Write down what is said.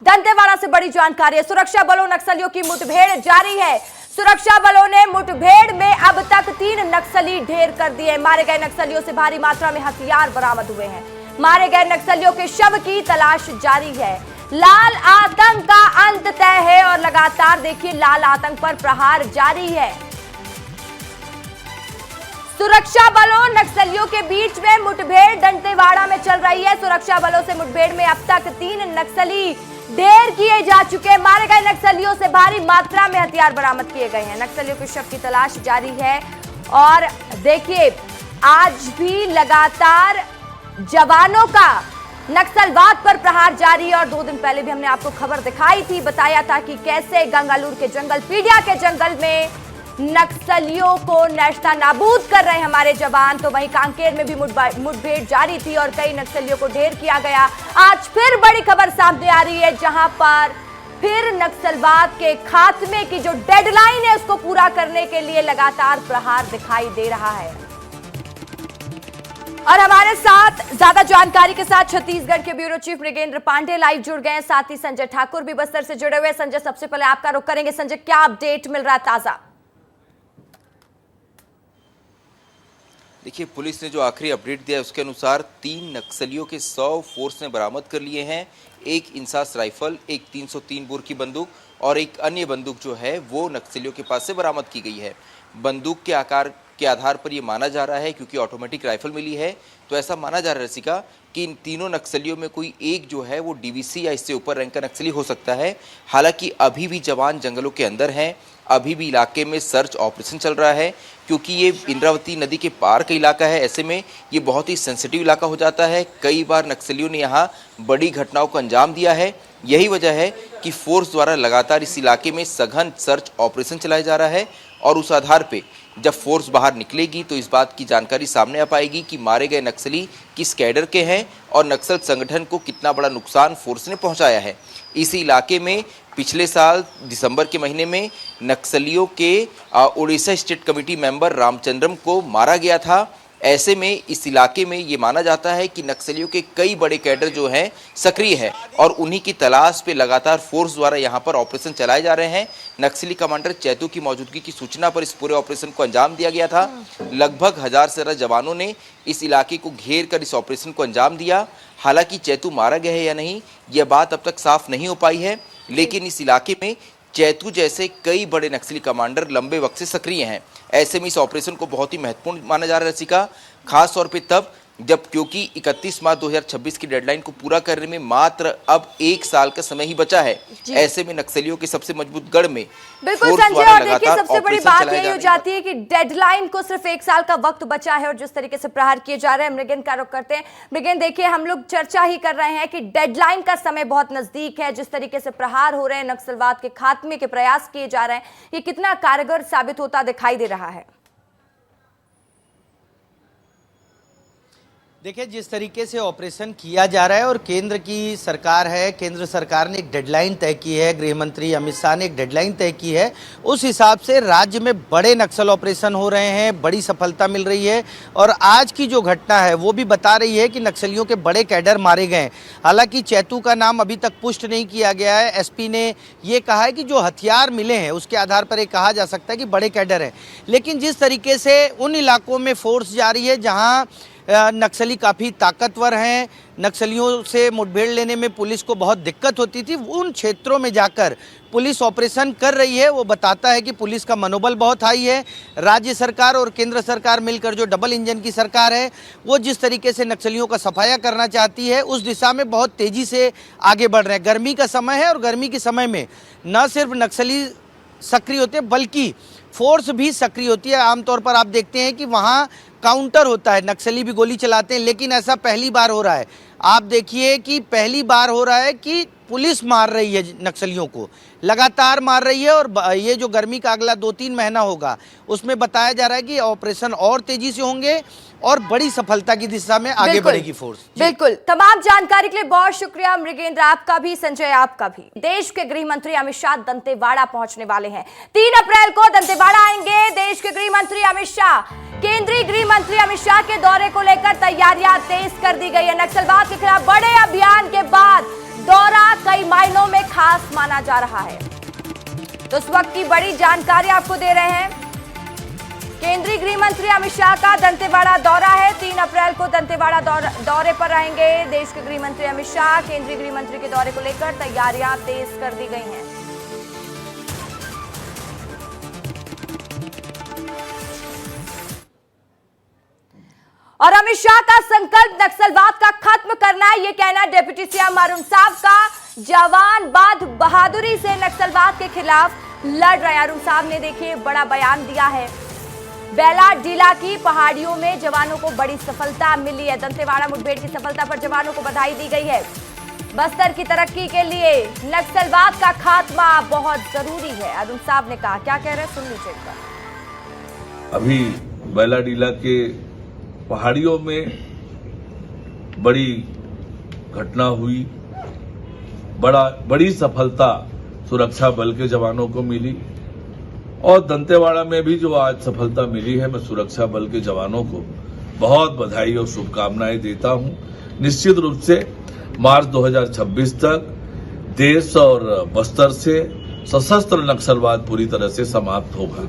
दंतेवाड़ा से बड़ी जानकारी है। सुरक्षा बलों नक्सलियों की मुठभेड़ जारी है। सुरक्षा बलों ने मुठभेड़ में अब तक 3 नक्सली ढेर कर दिए। मारे गए नक्सलियों से भारी मात्रा में हथियार बरामद हुए हैं। मारे गए नक्सलियों के शव की तलाश जारी है। लाल आतंक का अंत तय है और लगातार देखिए लाल आतंक पर प्रहार जारी है। सुरक्षा बलों नक्सलियों के बीच में मुठभेड़ दंतेवाड़ा में चल रही है। सुरक्षा बलों से मुठभेड़ में अब तक 3 नक्सली ढेर किए जा चुके हैं। मारे गए नक्सलियों से भारी मात्रा में हथियार बरामद किए गए हैं। नक्सलियों के शव की तलाश जारी है और देखिए आज भी लगातार जवानों का नक्सलवाद पर प्रहार जारी है। और 2 दिन पहले भी हमने आपको खबर दिखाई थी, बताया था कि कैसे गंगालूर के जंगल, पीडिया के जंगल में नक्सलियों को नेश्ता नाबूद कर रहे हैं हमारे जवान। तो वहीं कांकेर में भी मुठभेड़ जारी थी और कई नक्सलियों को ढेर किया गया। आज फिर बड़ी खबर सामने आ रही है, जहां पर फिर नक्सलवाद के खात्मे की जो डेडलाइन है उसको पूरा करने के लिए लगातार प्रहार दिखाई दे रहा है। और हमारे साथ ज्यादा जानकारी के साथ छत्तीसगढ़ के bureau chief Mrigendra Pandey live जुड़ गए हैं, साथ ही संजय ठाकुर भी बस्तर से जुड़े हुए। संजय, सबसे पहले आपका रुख करेंगे। संजय, क्या अपडेट मिल रहा है ताजा? देखिए, पुलिस ने जो आखिरी अपडेट दिया है उसके अनुसार 3 नक्सलियों के 100 फोर्स ने बरामद कर लिए हैं। एक इंसास राइफल, एक 303 बोर की बंदूक और एक अन्य बंदूक जो है वो नक्सलियों के पास से बरामद की गई है। बंदूक के आकार के आधार पर ये माना जा रहा है, क्योंकि ऑटोमेटिक राइफल मिली है, तो ऐसा माना जा रहा है रसिका कि इन तीनों नक्सलियों में कोई एक जो है वो डीवीसी या इससे ऊपर रैंक का नक्सली हो सकता है। हालांकि अभी भी जवान जंगलों के अंदर हैं, अभी भी इलाके में सर्च ऑपरेशन चल रहा है, क्योंकि ये इंद्रावती नदी के पार का इलाका है। ऐसे में ये बहुत ही सेंसिटिव इलाका हो जाता है। कई बार नक्सलियों ने यहाँ बड़ी घटनाओं को अंजाम दिया है। यही वजह है कि फोर्स द्वारा लगातार इस इलाके में सघन सर्च ऑपरेशन चलाया जा रहा है और उस आधार पे जब फोर्स बाहर निकलेगी तो इस बात की जानकारी सामने आ पाएगी कि मारे गए नक्सली किस कैडर के हैं और नक्सल संगठन को कितना बड़ा नुकसान फोर्स ने पहुंचाया है। इसी इलाके में पिछले साल दिसंबर के महीने में नक्सलियों के Orissa state committee member Ramachandram को मारा गया था। ऐसे में इस इलाके में ये माना जाता है कि नक्सलियों के कई बड़े कैडर जो हैं सक्रिय है और उन्हीं की तलाश पे लगातार फोर्स द्वारा यहाँ पर ऑपरेशन चलाए जा रहे हैं। नक्सली कमांडर चैतू की मौजूदगी की सूचना पर इस पूरे ऑपरेशन को अंजाम दिया गया था। लगभग 1000 से ज्यादा जवानों ने इस इलाके को घेर कर इस ऑपरेशन को अंजाम दिया। हालांकि चैतू मारा गया है या नहीं, यह बात अब तक साफ नहीं हो पाई है, लेकिन इस इलाके में चैतू जैसे कई बड़े नक्सली कमांडर लंबे वक्त से सक्रिय हैं। ऐसे में इस ऑपरेशन को बहुत ही महत्वपूर्ण माना जा रहा है रसिका, खास तौर पे तब जब क्योंकि 31 मार्च 2026 की डेडलाइन को पूरा करने में मात्र अब 1 साल का समय ही बचा है। ऐसे में नक्सलियों के सबसे मजबूत गढ़ में बिल्कुल संजय, और देखिए सबसे बड़ी बात यही हो जाती है कि डेडलाइन को सिर्फ 1 साल का वक्त बचा है और जिस तरीके से प्रहार किए जा रहे हैं। मृगेंद्र का रुख करते हैं। मृगेंद्र, देखिए हम लोग चर्चा ही कर रहे हैं कि डेडलाइन का समय बहुत नजदीक है। जिस तरीके से प्रहार हो रहे हैं, नक्सलवाद के खात्मे के प्रयास किए जा रहे हैं, ये कितना कारगर साबित होता दिखाई दे रहा है? देखिए, जिस तरीके से ऑपरेशन किया जा रहा है और केंद्र की सरकार है, केंद्र सरकार ने एक डेडलाइन तय की है, गृह मंत्री अमित शाह ने एक डेडलाइन तय की है, उस हिसाब से राज्य में बड़े नक्सल ऑपरेशन हो रहे हैं, बड़ी सफलता मिल रही है। और आज की जो घटना है वो भी बता रही है कि नक्सलियों के बड़े कैडर मारे गए। हालांकि चैतू का नाम अभी तक पुष्ट नहीं किया गया है। एसपी ने ये कहा है कि जो हथियार मिले हैं उसके आधार पर ये कहा जा सकता है कि बड़े कैडर हैं। लेकिन जिस तरीके से उन इलाकों में फोर्स जारी है जहाँ नक्सली काफ़ी ताकतवर हैं, नक्सलियों से मुठभेड़ लेने में पुलिस को बहुत दिक्कत होती थी, उन क्षेत्रों में जाकर पुलिस ऑपरेशन कर रही है। वो बताता है कि पुलिस का मनोबल बहुत हाई है। राज्य सरकार और केंद्र सरकार मिलकर जो डबल इंजन की सरकार है वो जिस तरीके से नक्सलियों का सफाया करना चाहती है उस दिशा में बहुत तेज़ी से आगे बढ़ रहे हैं। गर्मी का समय है और गर्मी के समय में न सिर्फ नक्सली सक्रिय होते हैं बल्कि फोर्स भी सक्रिय होती है। आमतौर पर आप देखते हैं कि वहाँ काउंटर होता है, नक्सली भी गोली चलाते हैं, लेकिन ऐसा पहली बार हो रहा है। आप देखिए कि पहली बार हो रहा है कि पुलिस मार रही है नक्सलियों को, लगातार मार रही है। और ये जो गर्मी का अगला 2-3 महीना होगा उसमें बताया जा रहा है कि ऑपरेशन और तेजी से होंगे और बड़ी सफलता की दिशा में आगे बढ़ेगी फोर्स। बिल्कुल, तमाम जानकारी के लिए बहुत शुक्रिया मृगेंद्र, आपका भी, संजय आपका भी। देश के गृह मंत्री अमित शाह दंतेवाड़ा पहुंचने वाले हैं। 3 अप्रैल को दंतेवाड़ा आएंगे देश के गृह मंत्री अमित शाह। केंद्रीय गृह मंत्री अमित शाह के दौरे को लेकर तैयारियां तेज कर दी गई है। नक्सलवाद के खिलाफ बड़े अभियान के बाद दौरा कई मायनों में खास माना जा रहा है। तो इस वक्त की बड़ी जानकारी आपको दे रहे हैं। केंद्रीय गृह मंत्री अमित शाह का दंतेवाड़ा दौरा है। 3 अप्रैल को दंतेवाड़ा दौरे पर रहेंगे देश के गृह मंत्री अमित शाह। केंद्रीय गृह मंत्री के दौरे को लेकर तैयारियां तेज कर दी गई हैं। और अमित शाह का संकल्प नक्सलवाद का खत्म करना है, ये कहना है डिप्टी सीएम अरुण साहब का। जवान बाद बहादुरी से नक्सलवाद के खिलाफ लड़ रहे अरुण साहब ने देखिए बड़ा बयान दिया है। बेला डीला की पहाड़ियों में जवानों को बड़ी सफलता मिली है। दंतेवाड़ा मुठभेड़ की सफलता पर जवानों को बधाई दी गई है। बस्तर की तरक्की के लिए नक्सलवाद का खात्मा बहुत जरूरी है, अरुण साहब ने कहा। क्या कह रहे हैं सुन लीजिए एक बार। अभी बेला डीला के पहाड़ियों में बड़ी घटना हुई, बड़ी सफलता सुरक्षा बल के जवानों को मिली और दंतेवाड़ा में भी जो आज सफलता मिली है, मैं सुरक्षा बल के जवानों को बहुत बधाई और शुभकामनाएं देता हूं। निश्चित रूप से मार्च 2026 तक देश और बस्तर से सशस्त्र नक्सलवाद पूरी तरह से समाप्त होगा।